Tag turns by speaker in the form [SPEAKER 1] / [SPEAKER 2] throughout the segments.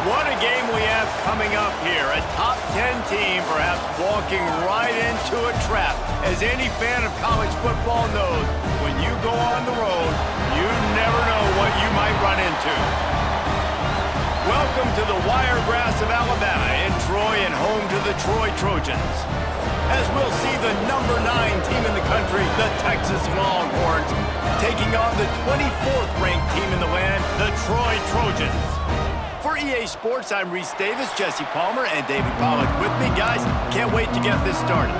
[SPEAKER 1] What a game we have coming up here. A top 10 team perhaps walking right into a trap. As any fan of college football knows, when you go on the road, you never know what you might run into. Welcome to the Wiregrass of Alabama in Troy and home to the Troy Trojans. As we'll see the number 9 team in the country, the Texas Longhorns, taking on the 24th ranked team in the land, the Troy Trojans. For EA Sports, I'm Reese Davis, Jesse Palmer, and David Pollack with me. Guys, can't wait to get this started.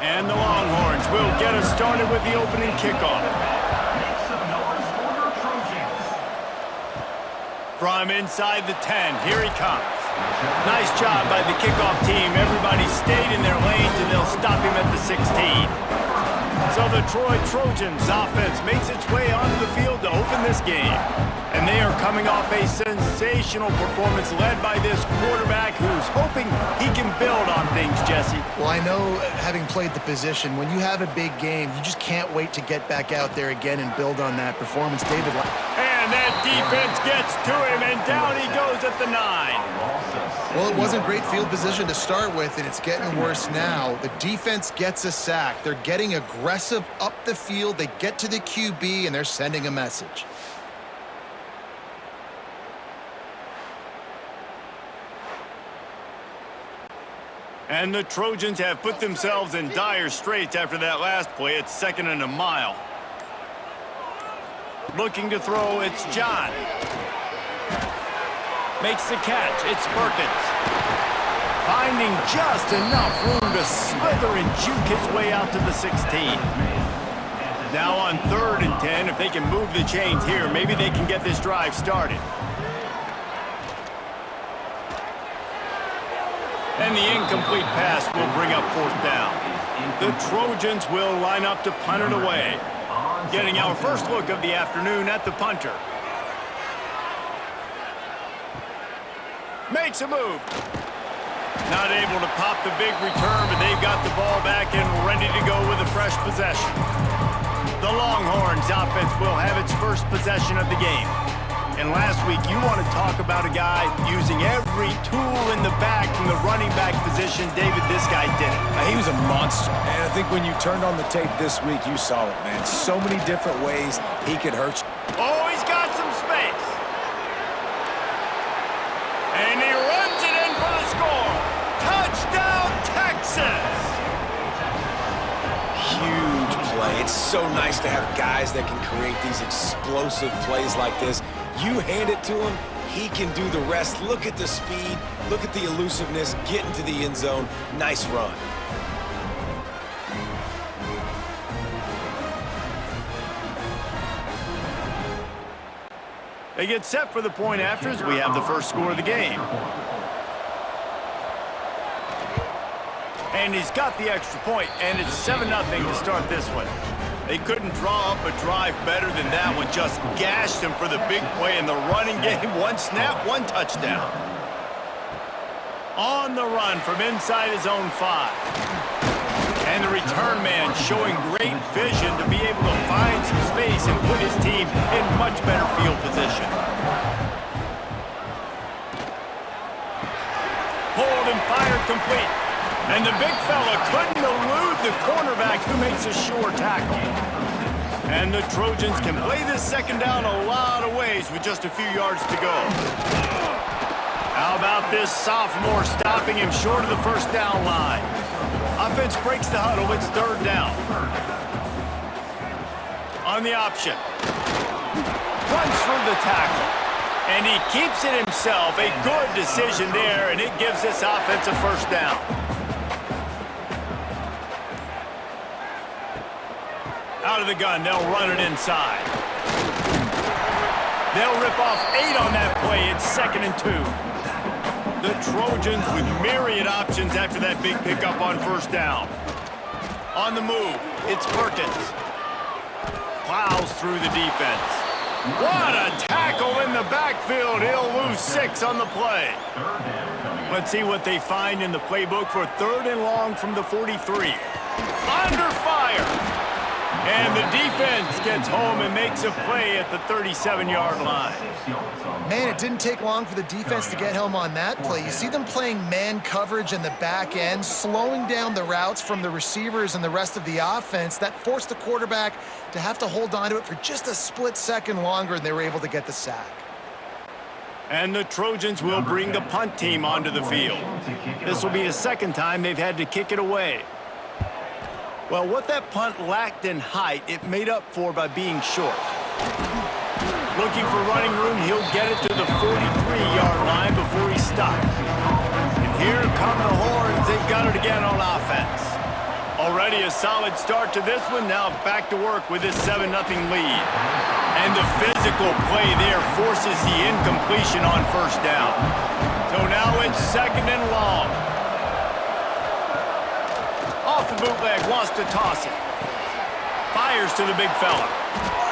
[SPEAKER 1] And the Longhorns will get us started with the opening kickoff. From inside the 10, here he comes. Nice job by the kickoff team. Everybody stayed in their lanes, and they'll stop him at the 16. So the Troy Trojans offense makes its way onto the field to open this game. And they are coming off a sensational performance led by this quarterback who's hoping he can build on things, Jesse.
[SPEAKER 2] Well, I know, having played the position, when you have a big game, you just can't wait to get back out there again and build on that performance. David.
[SPEAKER 1] And that defense gets to him, and down he goes at the 9.
[SPEAKER 2] Well, it wasn't great field position to start with, and it's getting worse now. The defense gets a sack. They're getting aggressive up the field. They get to the QB, and they're sending a message.
[SPEAKER 1] And the Trojans have put themselves in dire straits after that last play. It's 2nd and a mile. Looking to throw, it's John. Makes the catch, it's Perkins. Finding just enough room to slither and juke his way out to the 16. Now on 3rd and 10, if they can move the chains here, maybe they can get this drive started. And the incomplete pass will bring up 4th down. The Trojans will line up to punt it away. Getting our first look of the afternoon at the punter. Makes a move. Not able to pop the big return, but they've got the ball back and ready to go with a fresh possession. The Longhorns offense will have its first possession of the game. And last week, you want to talk about a guy using every tool in the bag from the running back position. David, this guy did it.
[SPEAKER 3] He was a monster. And I think when you turned on the tape this week, you saw it, man. So many different ways he could hurt you.
[SPEAKER 1] Oh, he's got some space. And he runs it in for the score. Touchdown, Texas!
[SPEAKER 3] Huge play. It's so nice to have guys that can create these explosive plays like this. You hand it to him, he can do the rest. Look at the speed, look at the elusiveness, get into the end zone. Nice run.
[SPEAKER 1] They get set for the point after as we have the first score of the game. And he's got the extra point, and it's 7-0 to start this one. They couldn't draw up a drive better than that one. Just gashed him for the big play in the running game. 1 snap, 1 touchdown. On the run from inside his own 5. And the return man showing great vision to be able to find some space and put his team in much better field position. Pulled and fired complete. And the big fella couldn't elude the cornerback who makes a sure tackle. And the Trojans can play this 2nd down a lot of ways with just a few yards to go. How about this sophomore stopping him short of the 1st down line? Offense breaks the huddle, it's 3rd down. On the option. Runs through the tackle. And he keeps it himself. A good decision there, and it gives this offense a 1st down. Out of the gun, they'll run it inside. They'll rip off 8 on that play. It's 2nd and 2. The Trojans with myriad options after that big pickup on 1st down. On the move, it's Perkins. Plows through the defense. What a tackle in the backfield. He'll lose 6 on the play. Let's see what they find in the playbook for 3rd and long from the 43. Under fire. And the defense gets home and makes a play at the 37-yard line.
[SPEAKER 2] Man, it didn't take long for the defense to get home on that play. You see them playing man coverage in the back end, slowing down the routes from the receivers and the rest of the offense. That forced the quarterback to have to hold on to it for just a split second longer, and they were able to get the sack.
[SPEAKER 1] And the Trojans will bring the punt team onto the field. This will be the 2nd time they've had to kick it away. Well, what that punt lacked in height, it made up for by being short. Looking for running room, he'll get it to the 43-yard line before he stops. And here come the horns. They've got it again on offense. Already a solid start to this one. Now back to work with this 7-0 lead. And the physical play there forces the incompletion on 1st down. So now it's 2nd and long. Off the bootleg, wants to toss it. Fires to the big fella.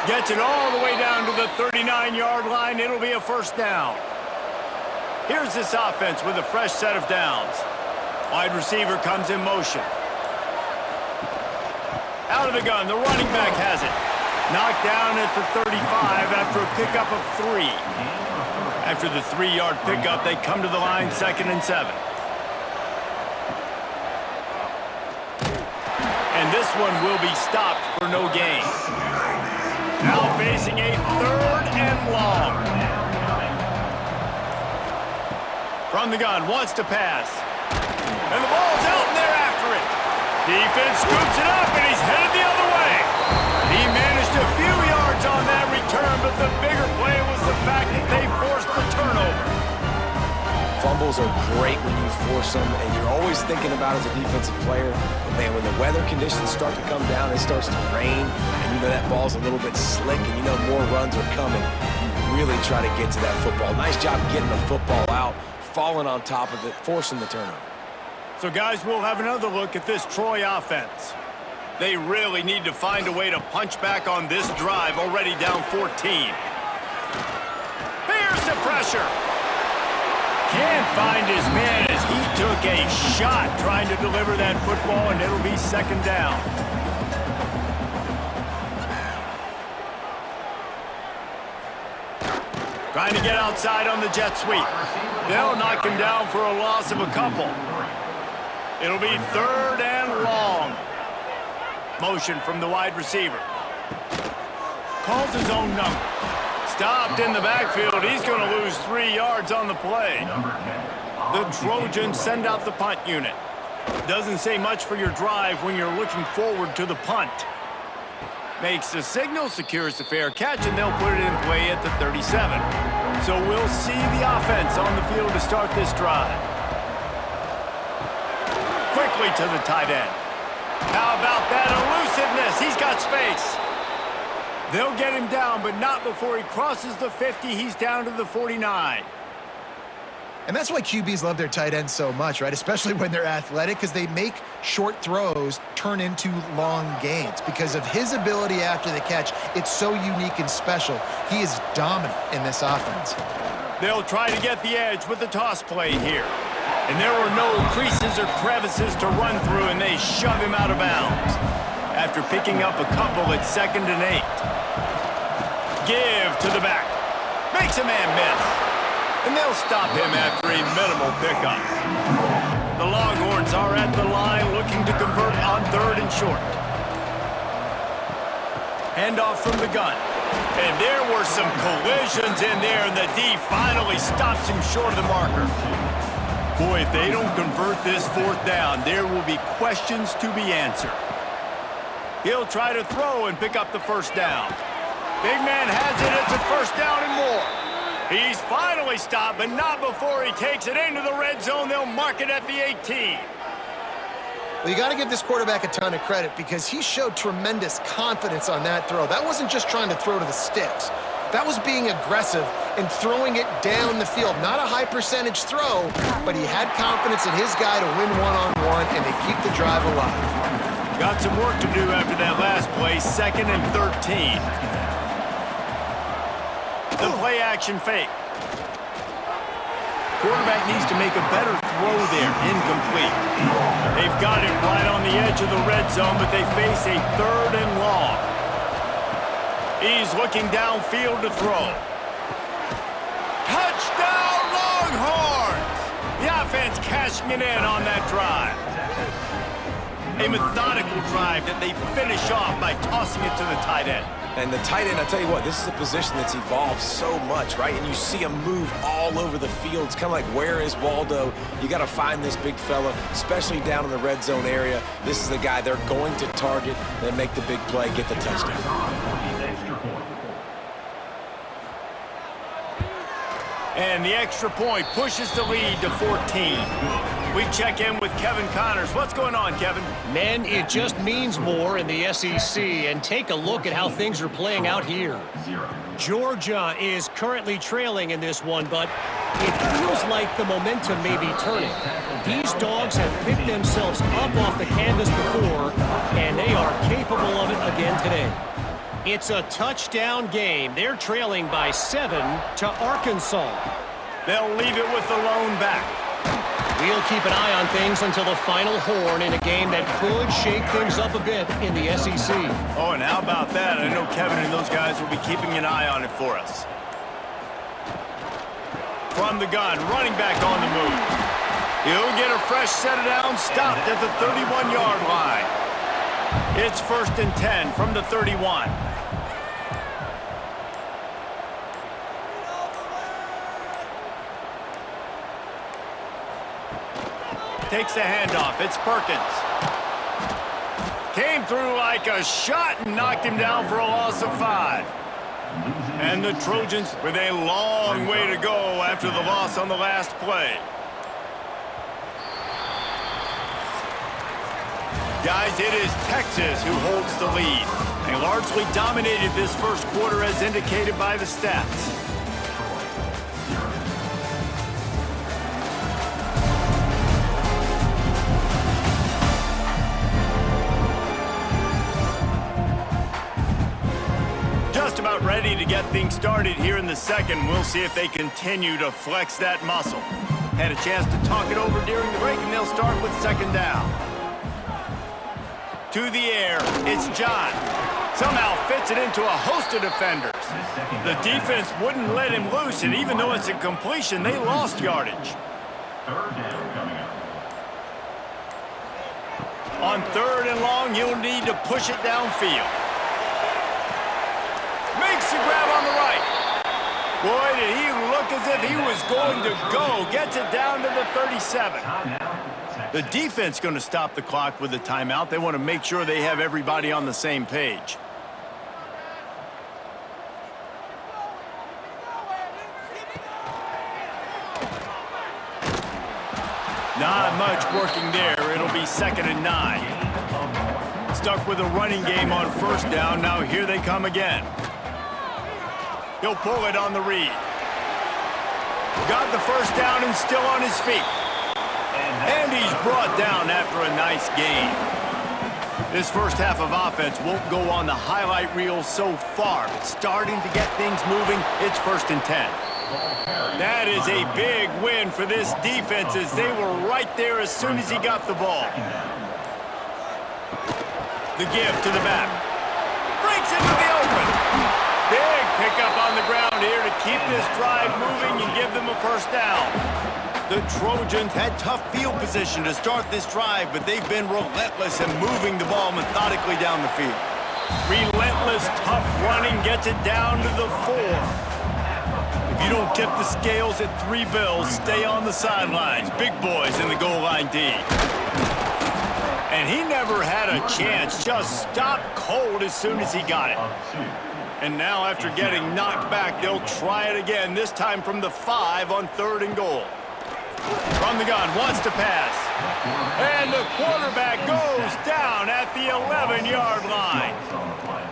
[SPEAKER 1] Gets it all the way down to the 39-yard line. It'll be a 1st down. Here's this offense with a fresh set of downs. Wide receiver comes in motion. Out of the gun, the running back has it. Knocked down at the 35 after a pickup of 3. After the 3-yard pickup, they come to the line 2nd and 7. And this one will be stopped for no gain. Now facing a 3rd and long. From the gun, wants to pass. And the ball's out and they're after it. Defense scoops it up and he's headed the other way. He managed a few yards on that return, but the bigger play was the fact that they forced the turnover.
[SPEAKER 3] Fumbles are great when you force them, and you're always thinking about as a defensive player, but man, when the weather conditions start to come down, it starts to rain, and you know that ball's a little bit slick, and you know more runs are coming. You really try to get to that football. Nice job getting the football out, falling on top of it, forcing the turnover.
[SPEAKER 1] So, guys, we'll have another look at this Troy offense. They really need to find a way to punch back on this drive, already down 14. Here's the pressure. Can't find his man as he took a shot trying to deliver that football, and it'll be 2nd down. Trying to get outside on the jet sweep. They'll knock him down for a loss of a couple. It'll be 3rd and long. Motion from the wide receiver. Calls his own number. Stopped in the backfield. He's going to lose 3 yards on the play. The Trojans send out the punt unit. Doesn't say much for your drive when you're looking forward to the punt. Makes the signal, secures the fair catch, and they'll put it in play at the 37. So we'll see the offense on the field to start this drive. Quickly to the tight end. How about that elusiveness? He's got space. They'll get him down, but not before he crosses the 50. He's down to the 49.
[SPEAKER 2] And that's why QBs love their tight ends so much, right? Especially when they're athletic, because they make short throws turn into long gains. Because of his ability after the catch, it's so unique and special. He is dominant in this offense.
[SPEAKER 1] They'll try to get the edge with the toss play here. And there were no creases or crevices to run through, and they shove him out of bounds. After picking up a couple at 2nd and 8. Give to the back. Makes a man miss. And they'll stop him after a minimal pickup. The Longhorns are at the line looking to convert on 3rd and short. Handoff from the gun. And there were some collisions in there, and the D finally stops him short of the marker. Boy, if they don't convert this 4th down, there will be questions to be answered. He'll try to throw and pick up the 1st down. Big man has it. It's a 1st down and more. He's finally stopped, but not before he takes it into the red zone. They'll mark it at the 18.
[SPEAKER 2] Well, you got to give this quarterback a ton of credit because he showed tremendous confidence on that throw. That wasn't just trying to throw to the sticks. That was being aggressive and throwing it down the field. Not a high percentage throw, but he had confidence in his guy to win one-on-one and to keep the drive alive.
[SPEAKER 1] Got some work to do after that last play, 2nd and 13. The play action fake. Quarterback needs to make a better throw there. Incomplete. They've got it right on the edge of the red zone, but they face a 3rd and long. He's looking downfield to throw. Touchdown, Longhorns! The offense cashing it in on that drive. A methodical drive that they finish off by tossing it to the tight end.
[SPEAKER 3] And the tight end, I tell you what, this is a position that's evolved so much, right? And you see him move all over the field. It's kind of like, where is Waldo? You got to find this big fella, especially down in the red zone area. This is the guy they're going to target, then make the big play, get the touchdown.
[SPEAKER 1] And the extra point pushes the lead to 14. We check in with Kevin Connors. What's going on, Kevin?
[SPEAKER 4] Men, it just means more in the SEC, and take a look at how things are playing out here. Georgia is currently trailing in this one, but it feels like the momentum may be turning. These dogs have picked themselves up off the canvas before, and they are capable of it again today. It's a touchdown game. They're trailing by 7 to Arkansas.
[SPEAKER 1] They'll leave it with the lone back.
[SPEAKER 4] We'll keep an eye on things until the final horn in a game that could shake things up a bit in the SEC.
[SPEAKER 1] Oh, and how about that? I know Kevin and those guys will be keeping an eye on it for us. From the gun, running back on the move. He'll get a fresh set of downs, stopped at the 31-yard line. It's 1st and 10 from the 31. Takes the handoff. It's Perkins. Came through like a shot and knocked him down for a loss of 5. And the Trojans with a long way to go after the loss on the last play. Guys, it is Texas who holds the lead. They largely dominated this first quarter as indicated by the stats. Just about ready to get things started here in the second. We'll see if they continue to flex that muscle. Had a chance to talk it over during the break, and they'll start with 2nd down. To the air, it's John. Somehow fits it into a host of defenders. The defense wouldn't let him loose, and even though it's a completion, they lost yardage.
[SPEAKER 5] 3rd down coming up.
[SPEAKER 1] On 3rd and long, you'll need to push it downfield. Makes the grab on the right. Boy, did he look as if he was going to go. Gets it down to the 37. The defense going to stop the clock with a timeout. They want to make sure they have everybody on the same page. Not much working there. It'll be 2nd and 9. Stuck with a running game on 1st down. Now here they come again. He'll pull it on the read. Got the 1st down and still on his feet. And he's brought down after a nice gain. This first half of offense won't go on the highlight reel so far, but starting to get things moving, it's 1st and 10. That is a big win for this defense as they were right there as soon as he got the ball. The give to the back. Breaks into the open. Big pickup on the ground here to keep this drive moving and give them a 1st down. The Trojans had tough field position to start this drive, but they've been relentless in moving the ball methodically down the field. Relentless, tough running gets it down to the 4. If you don't tip the scales at 3 bills, stay on the sidelines. Big boys in the goal line D. And he never had a chance, just stopped cold as soon as he got it. And now after getting knocked back, they'll try it again, this time from the 5 on 3rd and goal. From the gun, wants to pass. And the quarterback goes down at the 11-yard line.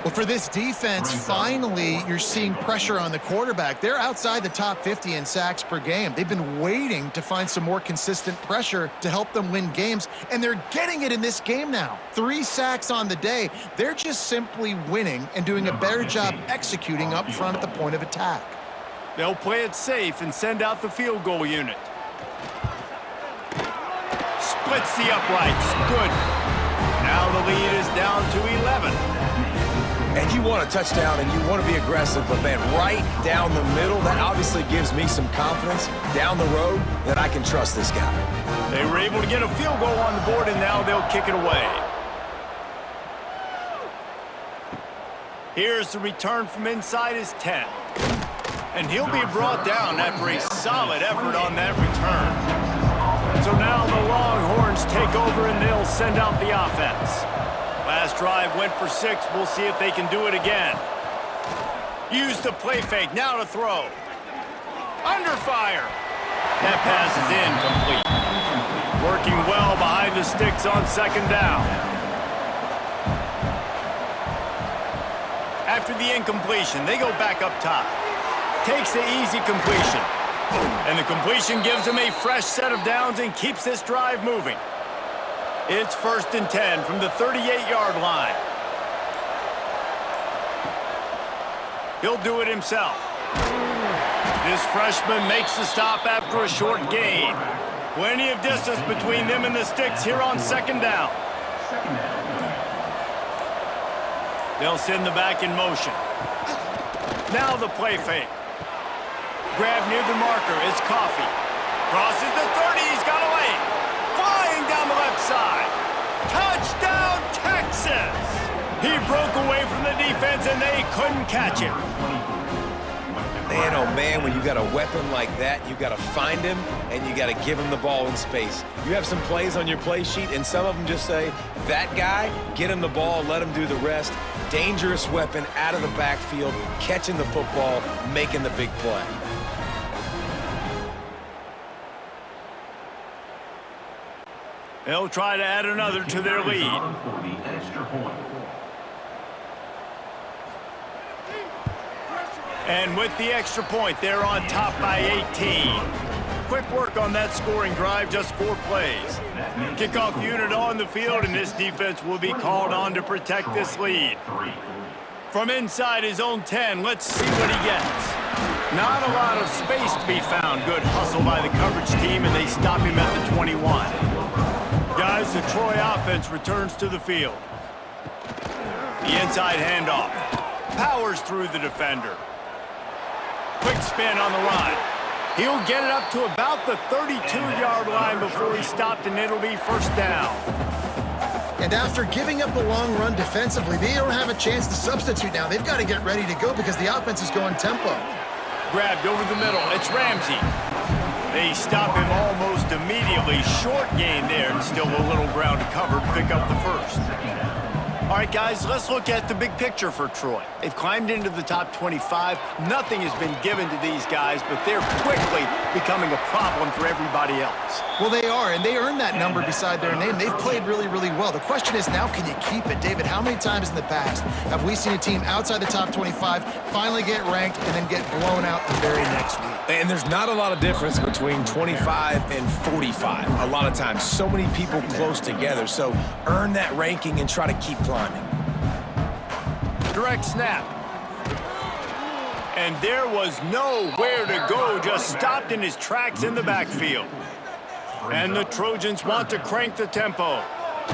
[SPEAKER 2] Well, for this defense, finally, you're seeing pressure on the quarterback. They're outside the top 50 in sacks per game. They've been waiting to find some more consistent pressure to help them win games, and they're getting it in this game now. 3 sacks on the day. They're just simply winning and doing a better job executing up front at the point of attack.
[SPEAKER 1] They'll play it safe and send out the field goal unit. Splits the uprights. Good. Now the lead is down to 11.
[SPEAKER 3] And you want a touchdown and you want to be aggressive, but man, right down the middle, that obviously gives me some confidence down the road that I can trust this guy.
[SPEAKER 1] They were able to get a field goal on the board, and now they'll kick it away. Here's the return from inside his 10. And he'll be brought down after a solid effort on that return. So now the Longhorns take over, and they'll send out the offense. Last drive went for 6. We'll see if they can do it again. Use the play fake. Now to throw. Under fire. That pass is incomplete. Working well behind the sticks on second down. After the incompletion, they go back up top. Takes the easy completion. And the completion gives him a fresh set of downs and keeps this drive moving. It's 1st and 10 from the 38-yard line. He'll do it himself. This freshman makes the stop after a short gain. Plenty of distance between them and the sticks here on second down. They'll send the back in motion. Now the play fake. Grab near the marker. It's Coffee. Crosses the 30. He's got away. Flying down the left side. Touchdown, Texas! He broke away from the defense, and they couldn't catch him.
[SPEAKER 3] Man, oh man, when you got a weapon like that, you got to find him, and you got to give him the ball in space. You have some plays on your play sheet, and some of them just say, that guy, get him the ball, let him do the rest. Dangerous weapon out of the backfield, catching the football, making the big play.
[SPEAKER 1] They'll try to add another to their lead. And with the extra point, they're on top by 18. Quick work on that scoring drive, just 4 plays. Kickoff unit on the field, and this defense will be called on to protect this lead. From inside his own 10, let's see what he gets. Not a lot of space to be found. Good hustle by the coverage team, and they stop him at the 21. Guys, the Troy offense returns to the field. The inside handoff. Powers through the defender. Quick spin on the run. He'll get it up to about the 32-yard line before he's stopped, and it'll be 1st down.
[SPEAKER 2] And after giving up a long run defensively, they don't have a chance to substitute now. They've got to get ready to go because the offense is going tempo.
[SPEAKER 1] Grabbed over the middle. It's Ramsey. They stop him almost immediately. Short gain there, and still a little ground to cover to pick up the 1st. All right, guys, let's look at the big picture for Troy. They've climbed into the top 25. Nothing has been given to these guys, but they're quickly becoming a problem for everybody else.
[SPEAKER 2] Well, they are, and they earned that number beside their name. They've played really, really well. The question is now, can you keep it? David, how many times in the past have we seen a team outside the top 25 finally get ranked and then get blown out the very next week?
[SPEAKER 3] And there's not a lot of difference between 25 and 45. A lot of times, so many people close together. So earn that ranking and try to keep climbing.
[SPEAKER 1] Direct snap. And there was nowhere to go, just stopped in his tracks in the backfield. And the Trojans want to crank the tempo.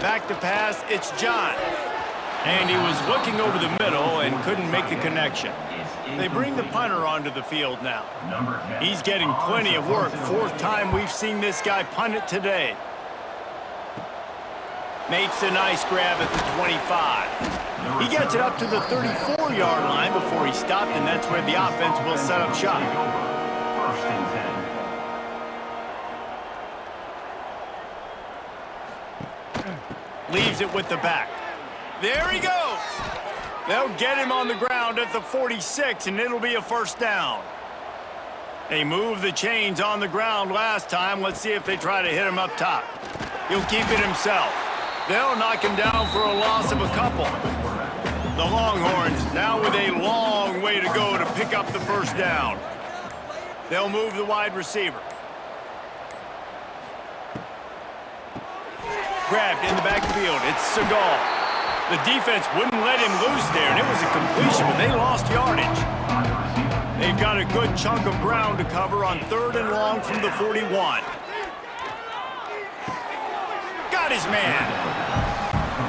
[SPEAKER 1] Back to pass, it's John. And he was looking over the middle and couldn't make the connection. They bring the punter onto the field now. He's getting plenty of work. 4th time we've seen this guy punt it today. Makes a nice grab at the 25. He gets it up to the 34-yard line before he stopped, and that's where the offense will set up shop.
[SPEAKER 5] 1st and
[SPEAKER 1] 10. Leaves it with the back. There he goes. They'll get him on the ground at the 46, and it'll be a 1st down. They moved the chains on the ground last time. Let's see if they try to hit him up top. He'll keep it himself. They'll knock him down for a loss of a couple. The Longhorns now with a long way to go to pick up the 1st down. They'll move the wide receiver. Grabbed in the backfield. It's Seagal. The defense wouldn't let him loose there, and it was a completion, but they lost yardage. They've got a good chunk of ground to cover on 3rd and long from the 41. Got his man.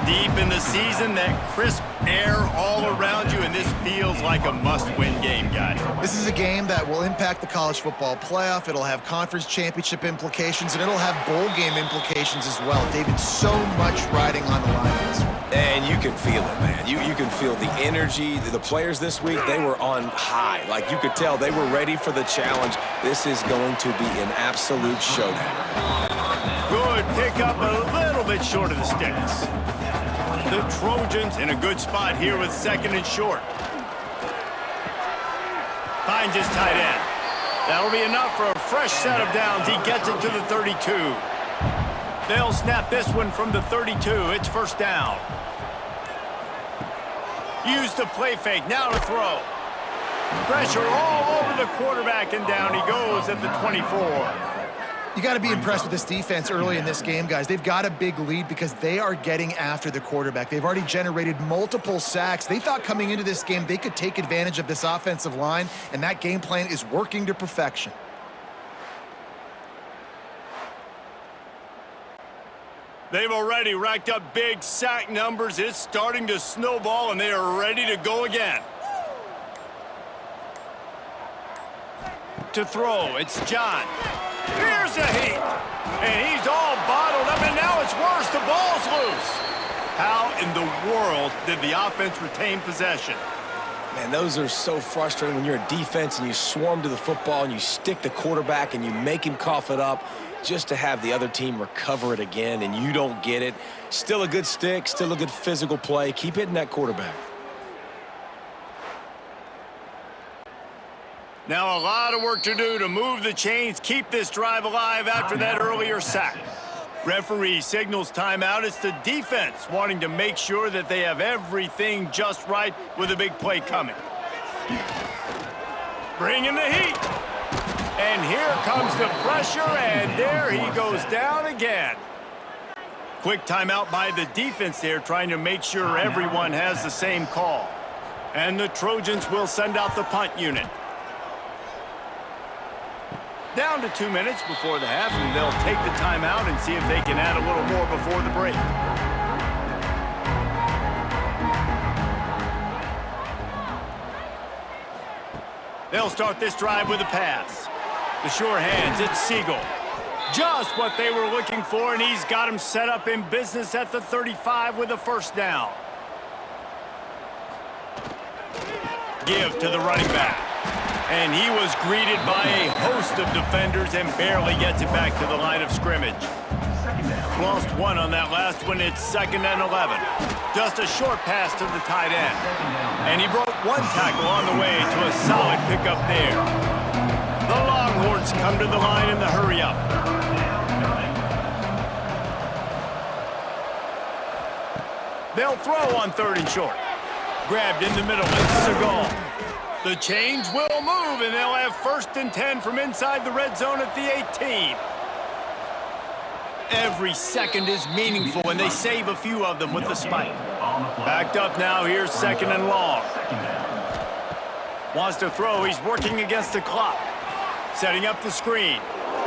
[SPEAKER 1] Deep in the season, that crisp air all around you, and this feels like a must-win game, guys.
[SPEAKER 2] This is a game that will impact the college football playoff. It'll have conference championship implications, and it'll have bowl game implications as well. David, so much riding on the line in this one.
[SPEAKER 3] And you can feel it, man. You can feel the energy. The players this week, they were on high. Like, you could tell they were ready for the challenge. This is going to be an absolute showdown.
[SPEAKER 1] Good pickup, a little bit short of the sticks. The Trojans in a good spot here with 2nd and short. Finds his tight end. That'll be enough for a fresh set of downs. He gets it to the 32. They'll snap this one from the 32. It's 1st down. Use the play fake. Now to throw. Pressure all over the quarterback, and down he goes at the 24.
[SPEAKER 2] You got to be impressed with this defense early in this game, guys. They've got a big lead because they are getting after the quarterback. They've already generated multiple sacks. They thought coming into this game they could take advantage of this offensive line, and that game plan is working to perfection.
[SPEAKER 1] They've already racked up big sack numbers. It's starting to snowball, and they are ready to go again. To throw, it's John. Here's a heat, and he's all bottled up, and now it's worse. The ball's loose. How in the world did the offense retain possession?
[SPEAKER 3] Man, those are so frustrating when you're a defense and you swarm to the football and you stick the quarterback and you make him cough it up just to have the other team recover it again, and you don't get it. Still a good stick, still a good physical play. Keep hitting that quarterback.
[SPEAKER 1] Now a lot of work to do to move the chains, keep this drive alive after that earlier sack. Referee signals timeout. It's the defense wanting to make sure that they have everything just right with a big play coming. Bringing the heat. And here comes the pressure, and there he goes down again. Quick timeout by the defense there, trying to make sure everyone has the same call. And the Trojans will send out the punt unit. Down to 2 minutes before the half, and they'll take the timeout and see if they can add a little more before the break. They'll start this drive with a pass. The sure hands, it's Siegel. Just what they were looking for, and he's got him set up in business at the 35 with a 1st down. Give to the running back. And he was greeted by a host of defenders and barely gets it back to the line of scrimmage. Lost one on that last one. It's 2nd and 11. Just a short pass to the tight end. And he broke one tackle on the way to a solid pickup there. The Longhorns come to the line in the hurry-up. They'll throw on 3rd and short. Grabbed in the middle. It's Seagal. The chains will move, and they'll have 1st and 10 from inside the red zone at the 18. Every second is meaningful, and they save a few of them with the spike. Backed up now, here's 2nd and long. Wants to throw, he's working against the clock. Setting up the screen.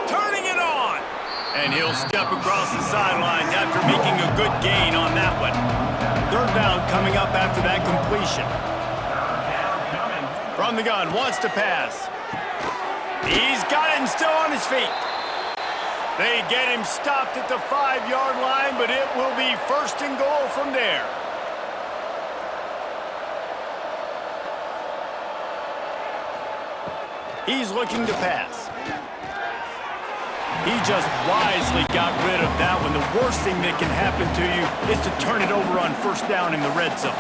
[SPEAKER 1] Turning it on! And he'll step across the sidelines after making a good gain on that one. 3rd down coming up after that completion. From the gun, wants to pass. He's got it and still on his feet. They get him stopped at the 5-yard line, but it will be 1st and goal from there. He's looking to pass. He just wisely got rid of that one. The worst thing that can happen to you is to turn it over on 1st down in the red zone.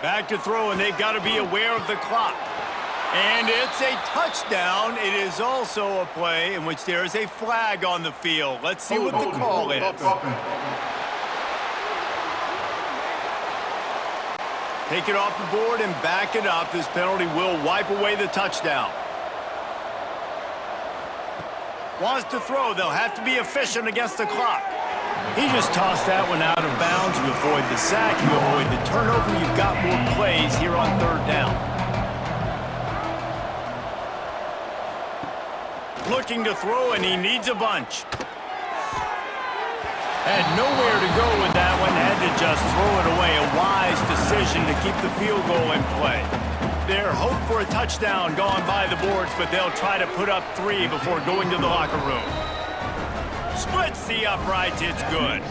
[SPEAKER 1] Back to throw, and they've got to be aware of the clock. And it's a touchdown. It is also a play in which there is a flag on the field. Let's see what the call is. Take it off the board and back it up. This penalty will wipe away the touchdown. Wants to throw. They'll have to be efficient against the clock. He just tossed that one out of bounds. You avoid the sack, you avoid the turnover. You've got more plays here on third down. Looking to throw, and he needs a bunch. Had nowhere to go with that one. Had to just throw it away. A wise decision to keep the field goal in play. Their hope for a touchdown gone by the boards, but they'll try to put up 3 before going to the locker room. Splits the uprights, it's good.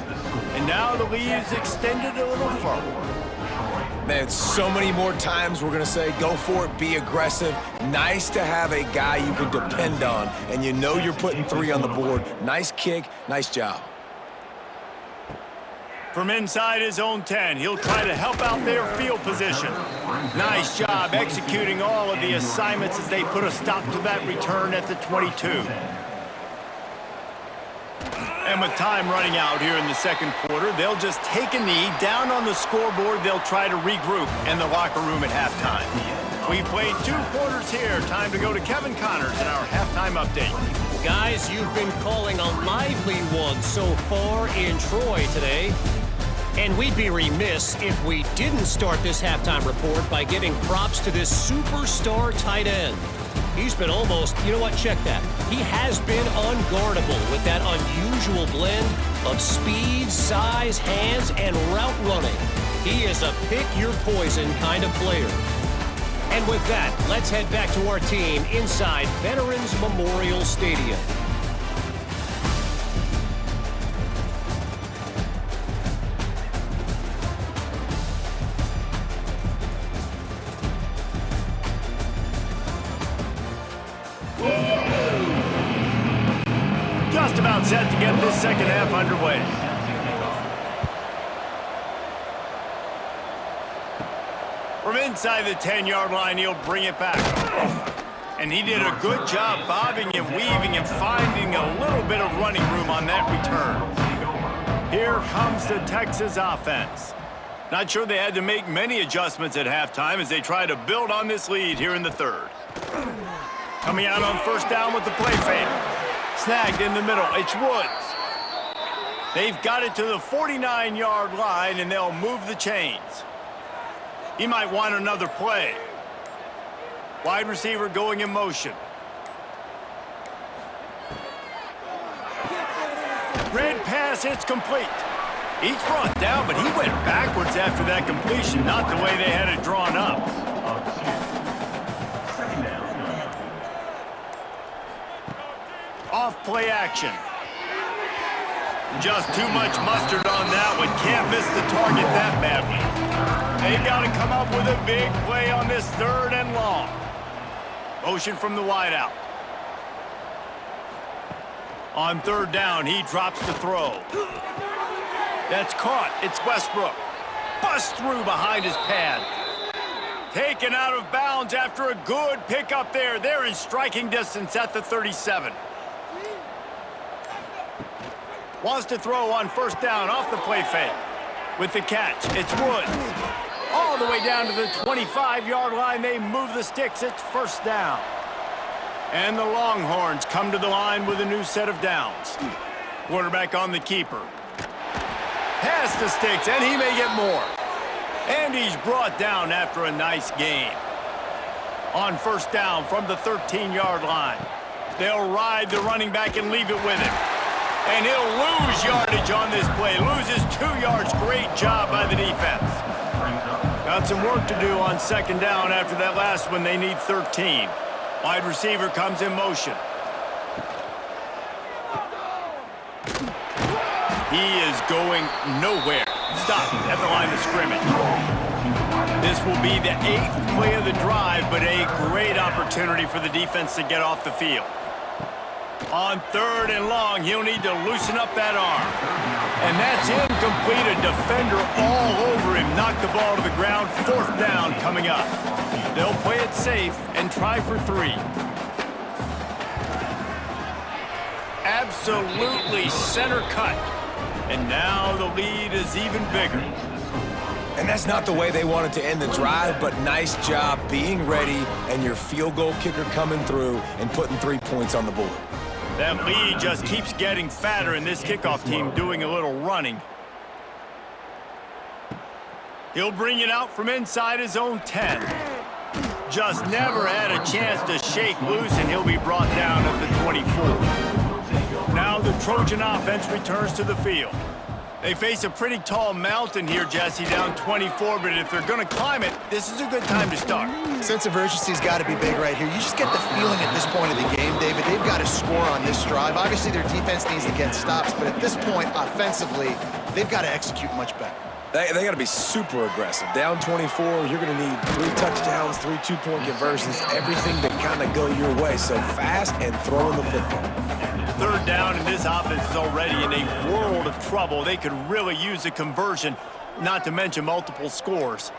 [SPEAKER 1] And now the lead is extended a little forward.
[SPEAKER 3] Man, so many more times we're going to say, go for it, be aggressive. Nice to have a guy you can depend on, and you know you're putting 3 on the board. Nice kick, nice job.
[SPEAKER 1] From inside his own 10, he'll try to help out their field position. Nice job executing all of the assignments as they put a stop to that return at the 22. And with time running out here in the second quarter, they'll just take a knee. Down on the scoreboard, they'll try to regroup in the locker room at halftime. We've played 2 quarters here. Time to go to Kevin Connors in our halftime update.
[SPEAKER 4] Guys, you've been calling a lively one so far in Troy today. And we'd be remiss if we didn't start this halftime report by giving props to this superstar tight end. He's been almost, you know what, check that. He has been unguardable with that unusual blend of speed, size, hands, and route running. He is a pick-your-poison kind of player. And with that, let's head back to our team inside Veterans Memorial Stadium.
[SPEAKER 1] Just about set to get this second half underway. From inside the 10-yard line, he'll bring it back. And he did a good job bobbing and weaving and finding a little bit of running room on that return. Here comes the Texas offense. Not sure they had to make many adjustments at halftime as they try to build on this lead here in the third. Coming out on first down with the play fake. Snagged in the middle, it's Woods. They've got it to the 49-yard line, and they'll move the chains. He might want another play. Wide receiver going in motion. Red pass, it's complete. He's brought down, but he went backwards after that completion, not the way they had it drawn up. Off play action. Just too much mustard on that one. Can't miss the target that badly. They've got to come up with a big play on this third and long. Motion from the wideout. On third down, he drops the throw. That's caught. It's Westbrook. Bust through behind his pad. Taken out of bounds after a good pickup there. They're in striking distance at the 37. Wants to throw on first down off the play fake. With the catch, it's Woods. All the way down to the 25-yard line, they move the sticks. It's first down. And the Longhorns come to the line with a new set of downs. Quarterback on the keeper. Past the sticks, and he may get more. And he's brought down after a nice gain. On first down from the 13-yard line. They'll ride the running back and leave it with him. And he'll lose yardage on this play. Loses 2 yards. Great job by the defense. Got some work to do on second down after that last one. They need 13. Wide receiver comes in motion. He is going nowhere. Stop at the line of scrimmage. This will be the 8th play of the drive, but a great opportunity for the defense to get off the field. On third and long, he'll need to loosen up that arm. And that's incomplete. A defender all over him. Knocked the ball to the ground. Fourth down coming up. They'll play it safe and try for 3. Absolutely center cut. And now the lead is even bigger.
[SPEAKER 3] And that's not the way they wanted to end the drive, but nice job being ready and your field goal kicker coming through and putting 3 points on the board.
[SPEAKER 1] That lead just keeps getting fatter, and this kickoff team doing a little running. He'll bring it out from inside his own 10. Just never had a chance to shake loose, and he'll be brought down at the 24. Now the Trojan offense returns to the field. They face a pretty tall mountain here, Jesse, down 24, but if they're going to climb it, this is a good time to start.
[SPEAKER 2] Sense of urgency's got to be big right here. You just get the feeling at this point of the game, David, they've got to score on this drive. Obviously, their defense needs to get stops, but at this point, offensively, they've got to execute much better.
[SPEAKER 3] They got to be super aggressive. Down 24, you're going to need 3 touchdowns, 3 two-point conversions, everything to kind of go your way. So fast and throwing the football.
[SPEAKER 1] Third down, and this offense is already in a world of trouble. They could really use a conversion, not to mention multiple scores.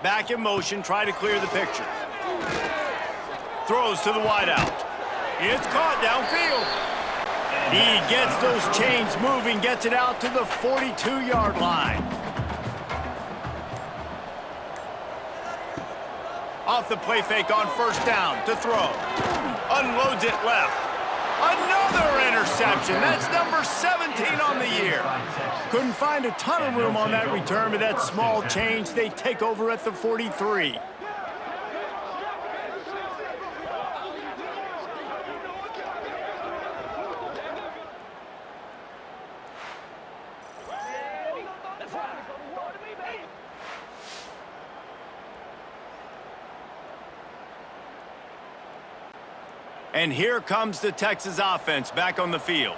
[SPEAKER 1] Back in motion, try to clear the picture. Throws to the wideout. It's caught downfield. He gets those chains moving, gets it out to the 42-yard line. Off the play fake on first down to throw. Unloads it left. Another interception. That's number 17 on the year. Couldn't find a ton of room on that return, but that small change, they take over at the 43. And here comes the Texas offense back on the field.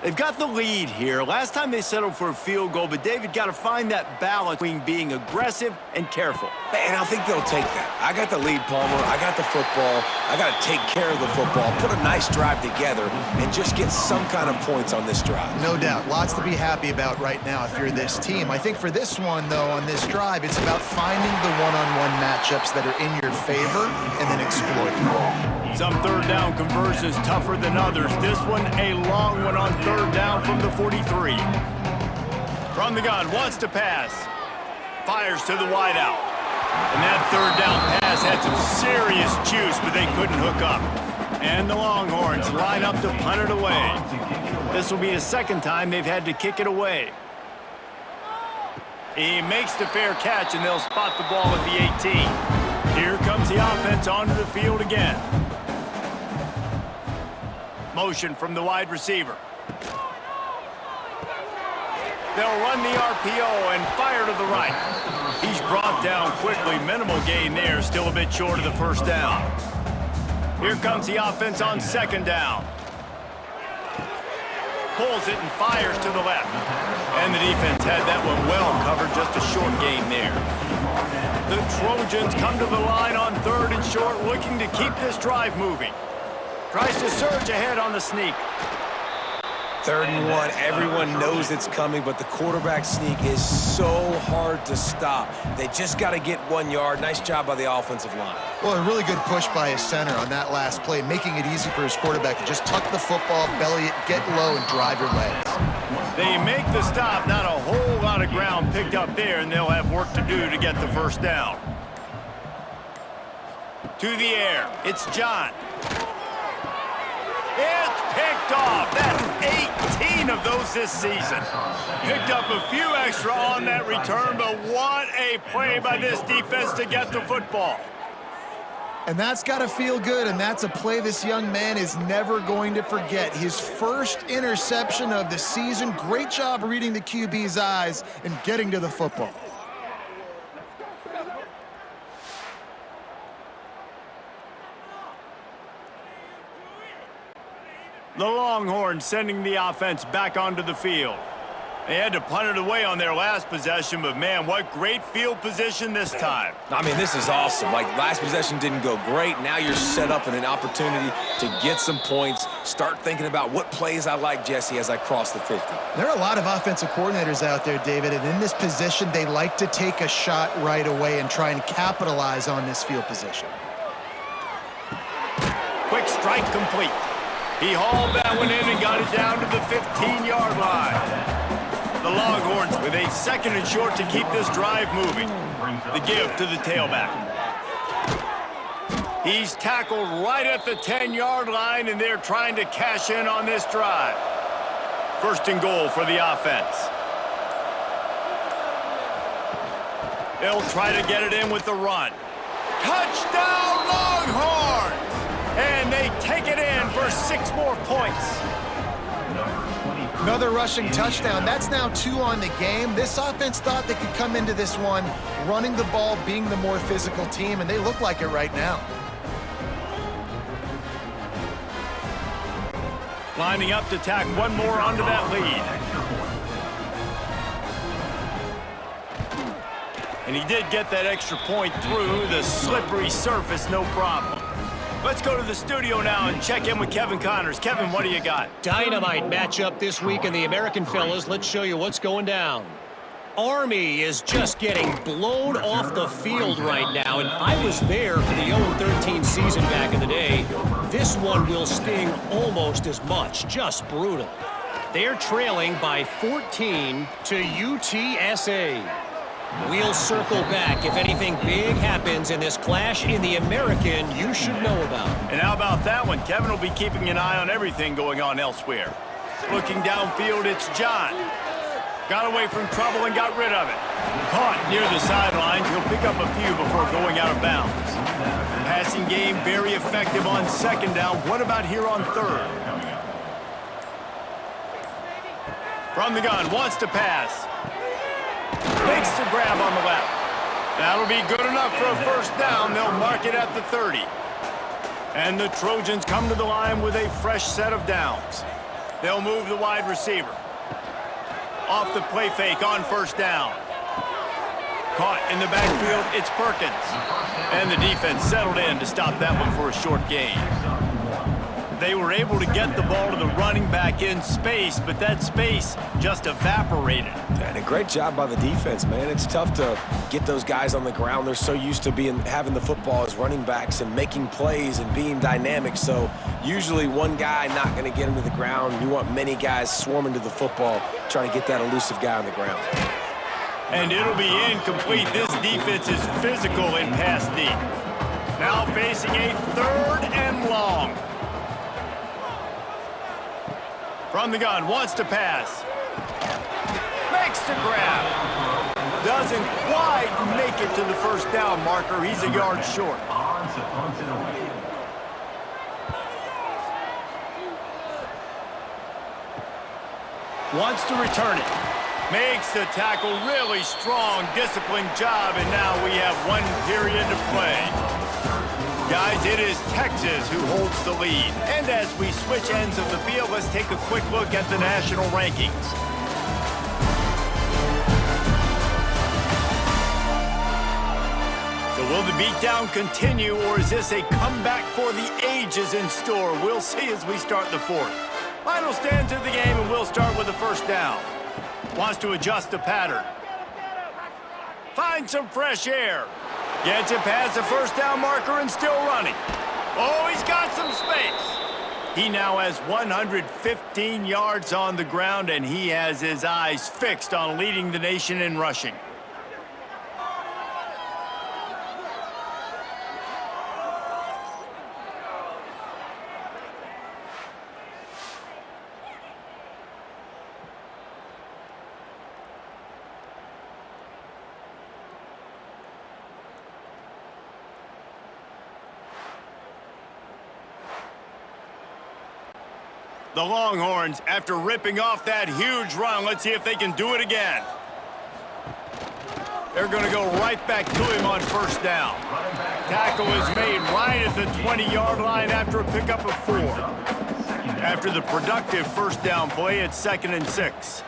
[SPEAKER 1] They've got the lead here. Last time they settled for a field goal, but David got to find that balance between being aggressive and careful.
[SPEAKER 3] And I think they'll take that. I got the lead, Palmer. I got the football. I got to take care of the football, put a nice drive together, and just get some kind of points on this drive.
[SPEAKER 2] No doubt. Lots to be happy about right now if you're this team. I think for this one, though, on this drive, it's about finding the one-on-one matchups that are in your favor and then exploiting them.
[SPEAKER 1] Some third down conversions tougher than others. This one a long one on third down from the 43. From the gun, wants to pass. Fires to the wideout. And that third down pass had some serious juice, but they couldn't hook up. And the Longhorns line up to punt it away. This will be the second time they've had to kick it away. He makes the fair catch, and they'll spot the ball at the 18. Here comes the offense onto the field again. Motion from the wide receiver. They'll run the RPO and fire to the right. He's brought down quickly. Minimal gain there. Still a bit short of the first down. Here comes the offense on second down. Pulls it and fires to the left. And the defense had that one well covered. Just a short gain there. The Trojans come to the line on third and short, looking to keep this drive moving. Tries to surge ahead on the sneak.
[SPEAKER 3] 3rd and 1, everyone knows it's coming, but the quarterback sneak is so hard to stop. They just got to get 1 yard. Nice job by the offensive line.
[SPEAKER 2] Well, a really good push by his center on that last play, making it easy for his quarterback to just tuck the football, belly it, get low, and drive your legs.
[SPEAKER 1] They make the stop. Not a whole lot of ground picked up there, and they'll have work to do to get the first down. To the air. It's John. It's picked off. That's 18 of those this season. Picked up a few extra on that return, but what a play by this defense to get the football.
[SPEAKER 2] And that's got to feel good, and that's a play this young man is never going to forget. His first interception of the season. Great job reading the QB's eyes and getting to the football.
[SPEAKER 1] The Longhorns sending the offense back onto the field. They had to punt it away on their last possession, but man, what great field position this time.
[SPEAKER 3] I mean, this is awesome. Like, last possession didn't go great. Now you're set up in an opportunity to get some points. Start thinking about what plays I like, Jesse, as I cross the 50.
[SPEAKER 2] There are a lot of offensive coordinators out there, David, and in this position, they like to take a shot right away and try and capitalize on this field position.
[SPEAKER 1] Quick strike complete. He hauled that one in and got it down to the 15-yard line. The Longhorns with a second and short to keep this drive moving. The give to the tailback. He's tackled right at the 10-yard line, and they're trying to cash in on this drive. First and goal for the offense. They'll try to get it in with the run. Touchdown, Longhorns! And they take it in for 6 more points.
[SPEAKER 2] Another rushing touchdown. That's now 2 on the game. This offense thought they could come into this one running the ball, being the more physical team, and they look like it right now.
[SPEAKER 1] Lining up to tack one more onto that lead. And he did get that extra point through the slippery surface, no problem. Let's go to the studio now and check in with Kevin Connors. Kevin, what do you got?
[SPEAKER 4] Dynamite matchup this week in the American, fellas. Let's show you what's going down. Army is just getting blown off the field right now, and I was there for the 0-13 season back in the day. This one will sting almost as much, just brutal. They're trailing by 14 to UTSA. We'll circle back if anything big happens in this clash in the American you should know about.
[SPEAKER 1] And how about that one? Kevin will be keeping an eye on everything going on elsewhere. Looking downfield, it's John. Got away from trouble and got rid of it. Caught near the sidelines. He'll pick up a few before going out of bounds. Passing game very effective on second down. What about here on third? From the gun, wants to pass. Makes the grab on the left. That'll be good enough for a first down. They'll mark it at the 30. And the Trojans come to the line with a fresh set of downs. They'll move the wide receiver. Off the play fake on first down. Caught in the backfield, it's Perkins. And the defense settled in to stop that one for a short gain. They were able to get the ball to the running back in space, but that space just evaporated.
[SPEAKER 3] And a great job by the defense, man. It's tough to get those guys on the ground. They're so used to having the football as running backs and making plays and being dynamic. So usually one guy not going to get him to the ground. You want many guys swarming to the football, trying to get that elusive guy on the ground.
[SPEAKER 1] And it'll be incomplete. This defense is physical in pass deep. Now facing a 3rd and long. From the gun, wants to pass. Makes the grab. Doesn't quite make it to the first down marker. He's a yard short. Wants to return it. Makes the tackle, really strong, disciplined job, and now we have 1 period to play. Guys, it is Texas who holds the lead. And as we switch ends of the field, let's take a quick look at the national rankings. So will the beatdown continue, or is this a comeback for the ages in store? We'll see as we start the 4th. Final stands of the game, and we'll start with the first down. Wants to adjust the pattern. Find some fresh air. Gets it past the first down marker and still running. Oh, he's got some space. He now has 115 yards on the ground, and he has his eyes fixed on leading the nation in rushing. The Longhorns, after ripping off that huge run, let's see if they can do it again. They're going to go right back to him on first down. Tackle is made right at the 20-yard line after a pickup of 4. After the productive first down play, it's 2nd and 6.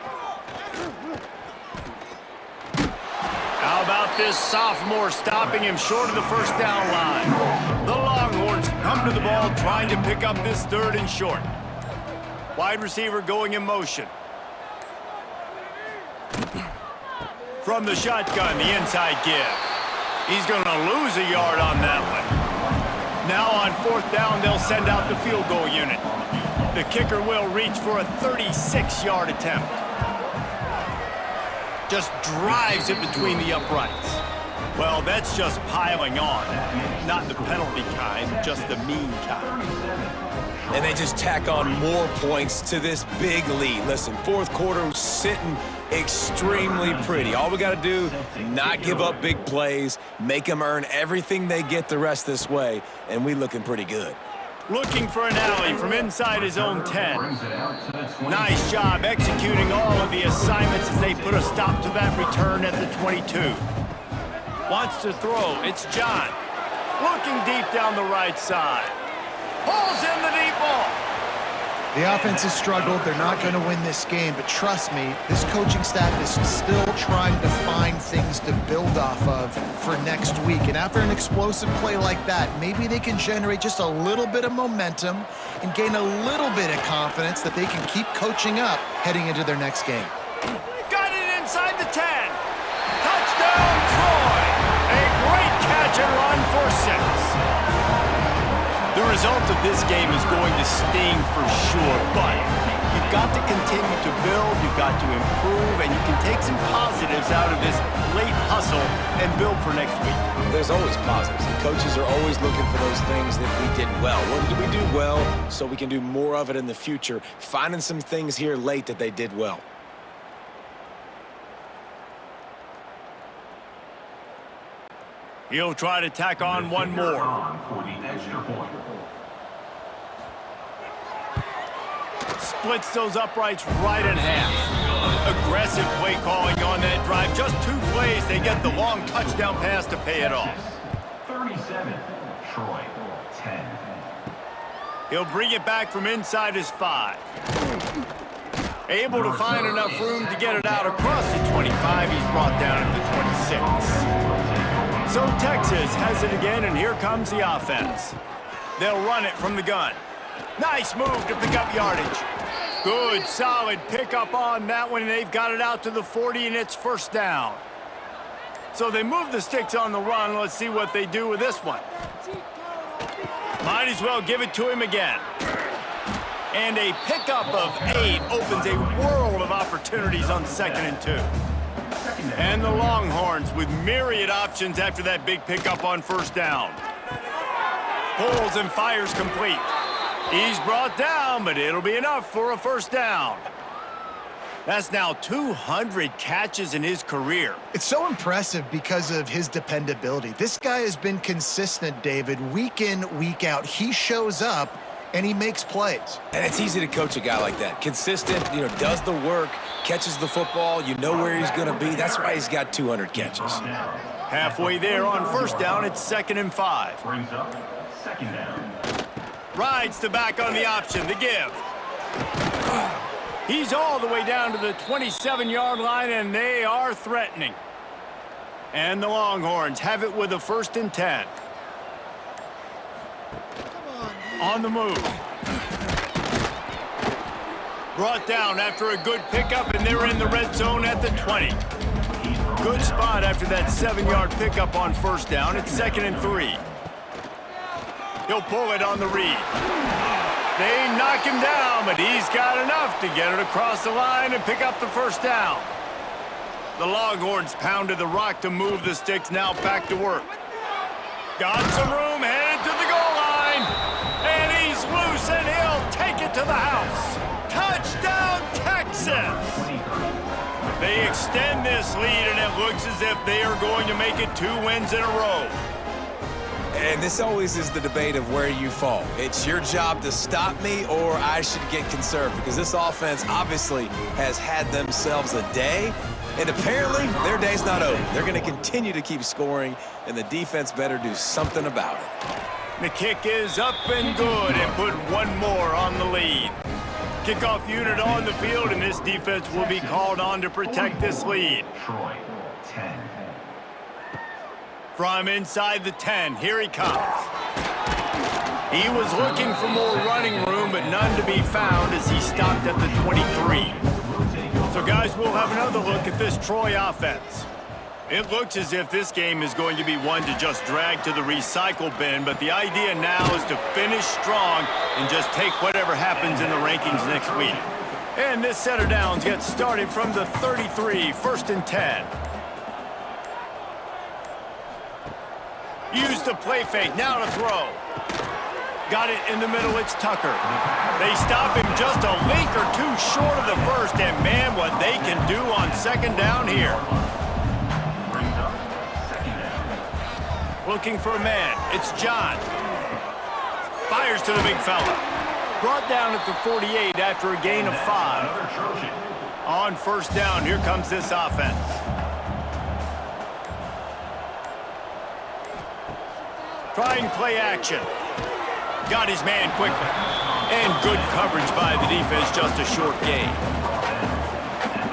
[SPEAKER 1] How about this sophomore stopping him short of the first down line? The Longhorns come to the ball trying to pick up this 3rd and short. Wide receiver going in motion. From the shotgun, the inside give. He's going to lose a yard on that one. Now on 4th down, they'll send out the field goal unit. The kicker will reach for a 36-yard attempt. Just drives it between the uprights. Well, that's just piling on. Not the penalty kind, just the mean kind.
[SPEAKER 3] And they just tack on more points to this big lead. Listen, fourth quarter sitting extremely pretty. All we got to do, not give up big plays, make them earn everything they get the rest this way, and we looking pretty good.
[SPEAKER 1] Looking for an alley from inside his own 10. Nice job executing all of the assignments as they put a stop to that return at the 22. Wants to throw. It's John. Looking deep down the right side. Pulls in the deep ball.
[SPEAKER 2] The offense has struggled. They're not going to win this game, but trust me, this coaching staff is still trying to find things to build off of for next week. And after an explosive play like that, maybe they can generate just a little bit of momentum and gain a little bit of confidence that they can keep coaching up heading into their next game.
[SPEAKER 1] Got it inside the 10. Touchdown, Troy. A great catch and run for 6. The result of this game is going to sting for sure, but you've got to continue to build, you've got to improve, and you can take some positives out of this late hustle and build for next week.
[SPEAKER 3] There's always positives. The coaches are always looking for those things that we did well. What did we do well so we can do more of it in the future? Finding some things here late that they did well.
[SPEAKER 1] He'll try to tack on one more.
[SPEAKER 5] For the extra point.
[SPEAKER 1] Splits those uprights right in half. Aggressive play calling on that drive. Just 2 plays, they get the long touchdown pass to pay it off.
[SPEAKER 5] 37, Troy, 10.
[SPEAKER 1] He'll bring it back from inside his 5. Able to find enough room to get it out across the 25. He's brought down at the 26. So Texas has it again, and here comes the offense. They'll run it from the gun. Nice move to pick up yardage. Good, solid pickup on that one, and they've got it out to the 40, and it's first down. So they move the sticks on the run. Let's see what they do with this one. Might as well give it to him again. And a pickup of 8 opens a world of opportunities on 2nd and 2. And the Longhorns with myriad options after that big pickup on first down. Pulls and fires complete. He's brought down, but it'll be enough for a first down. That's now 200 catches in his career.
[SPEAKER 2] It's so impressive because of his dependability. This guy has been consistent, David, week in, week out. He shows up, and he makes plays.
[SPEAKER 3] And it's easy to coach a guy like that. Consistent, does the work, catches the football, you know where he's going to be. That's why he's got 200 catches.
[SPEAKER 1] Halfway there on first down, it's 2nd and 5.
[SPEAKER 5] Brings up 2nd down.
[SPEAKER 1] Rides the back on the option, the give. He's all the way down to the 27-yard line, and they are threatening. And the Longhorns have it with a 1st and 10. On the move. Brought down after a good pickup, and they're in the red zone at the 20. Good spot after that 7-yard pickup on first down. It's 2nd and 3. He'll pull it on the read. They knock him down, but he's got enough to get it across the line and pick up the first down. The Longhorns pounded the rock to move the sticks, now back to work. Got some room, headed to the goal line. And he's loose, and he'll take it to the house. Touchdown, Texas! They extend this lead, and it looks as if they are going to make it 2 wins in a row.
[SPEAKER 3] And this always is the debate of where you fall. It's your job to stop me, or I should get conserved, because this offense obviously has had themselves a day, and apparently their day's not over. They're going to continue to keep scoring, and the defense better do something about it.
[SPEAKER 1] The kick is up and good, and put one more on the lead. Kickoff unit on the field, and this defense will be called on to protect this lead.
[SPEAKER 5] Troy, 10.
[SPEAKER 1] From inside the 10, here he comes. He was looking for more running room, but none to be found as he stopped at the 23. So, guys, we'll have another look at this Troy offense. It looks as if this game is going to be one to just drag to the recycle bin, but the idea now is to finish strong and just take whatever happens in the rankings next week. And this set of downs gets started from the 33, 1st and 10. Use the play fake. Now to throw. Got it in the middle. It's Tucker. They stop him just a link or two short of the first. And, man, what they can do on second down here.
[SPEAKER 5] Brings up second down.
[SPEAKER 1] Looking for a man. It's John. Fires to the big fella. Brought down at the 48 after a gain of 5.
[SPEAKER 5] Another Trojan.
[SPEAKER 1] On first down, here comes this offense. Trying play action. Got his man quickly. And good coverage by the defense, just a short gain.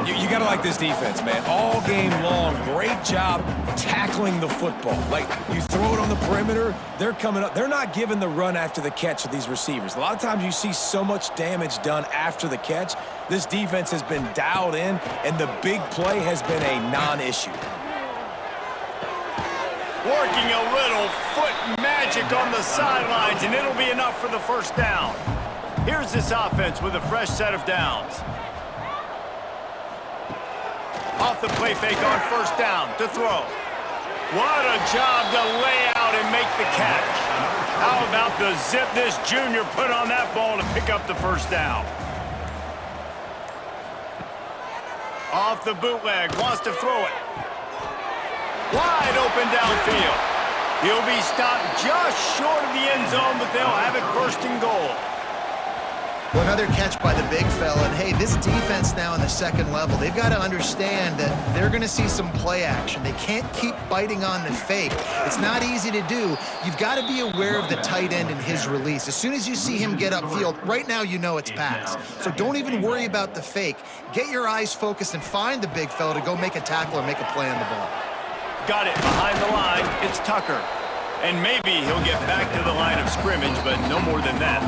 [SPEAKER 3] You got to like this defense, man. All game long, great job tackling the football. Like, you throw it on the perimeter, they're coming up. They're not giving the run after the catch to these receivers. A lot of times you see so much damage done after the catch. This defense has been dialed in, and the big play has been a non-issue.
[SPEAKER 1] Working a little foot magic on the sidelines, and it'll be enough for the first down. Here's this offense with a fresh set of downs. Off the play fake on first down to throw. What a job to lay out and make the catch. How about the zip this junior put on that ball to pick up the first down? Off the bootleg, wants to throw it. Wide open downfield. He'll be stopped just short of the end zone, but they'll have it first and goal.
[SPEAKER 2] Well, another catch by the big fella. And, hey, this defense now in the second level, they've got to understand that they're going to see some play action. They can't keep biting on the fake. It's not easy to do. You've got to be aware of the tight end and his release. As soon as you see him get upfield, right now you know it's pass. So don't even worry about the fake. Get your eyes focused and find the big fella to go make a tackle or make a play on the ball.
[SPEAKER 1] Got it behind the line. It's Tucker. And maybe he'll get back to the line of scrimmage, but no more than that.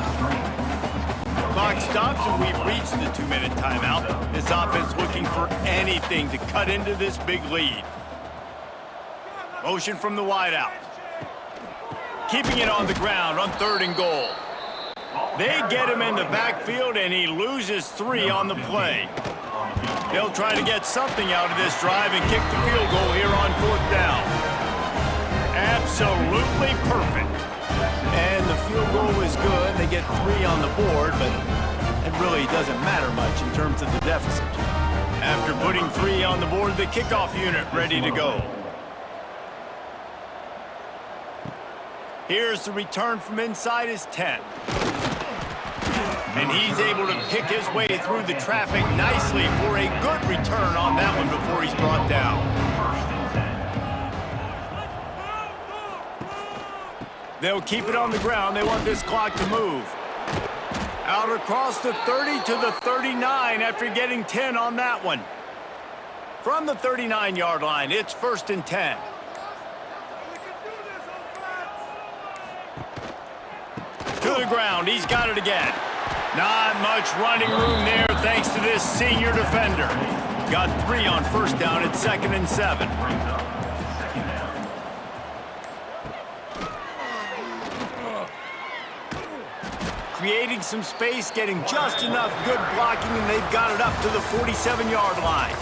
[SPEAKER 1] Clock stops and we've reached the 2-minute timeout. This offense looking for anything to cut into this big lead. Motion from the wideout. Keeping it on the ground on 3rd and goal. They get him in the backfield and he loses 3 on the play. They'll try to get something out of this drive and kick the field goal here on 4th down. Absolutely perfect. And the field goal is good. They get 3 on the board, but it really doesn't matter much in terms of the deficit. After putting 3 on the board, the kickoff unit ready to go. Here's the return from inside his 10. And he's able to pick his way through the traffic nicely for a good return on that one before he's brought down. They'll keep it on the ground. They want this clock to move. Out across the 30 to the 39 after getting 10 on that one. From the 39-yard line, it's 1st and 10. To the ground, he's got it again. Not much running room there thanks to this senior defender. Got 3 on first down at 2nd and 7. Creating some space, getting just enough good blocking, and they've got it up to the 47-yard line.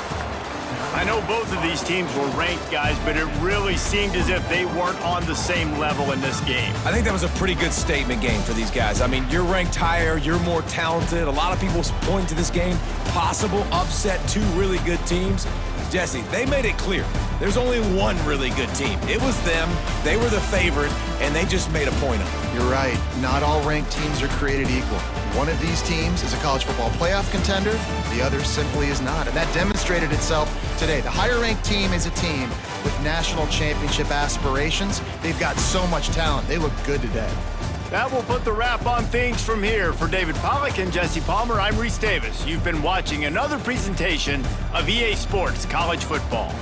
[SPEAKER 1] I know both of these teams were ranked, guys, but it really seemed as if they weren't on the same level in this game.
[SPEAKER 3] I think that was a pretty good statement game for these guys. I mean, you're ranked higher, you're more talented. A lot of people point to this game, possible upset, 2 really good teams. Jesse, they made it clear. There's only one really good team. It was them. They were the favorite, and they just made a point of it.
[SPEAKER 2] You're right. Not all ranked teams are created equal. One of these teams is a college football playoff contender. The other simply is not. And that demonstrated itself today. The higher-ranked team is a team with national championship aspirations. They've got so much talent. They look good today.
[SPEAKER 1] That will put the wrap on things from here. For David Pollack and Jesse Palmer, I'm Reese Davis. You've been watching another presentation of EA Sports College Football.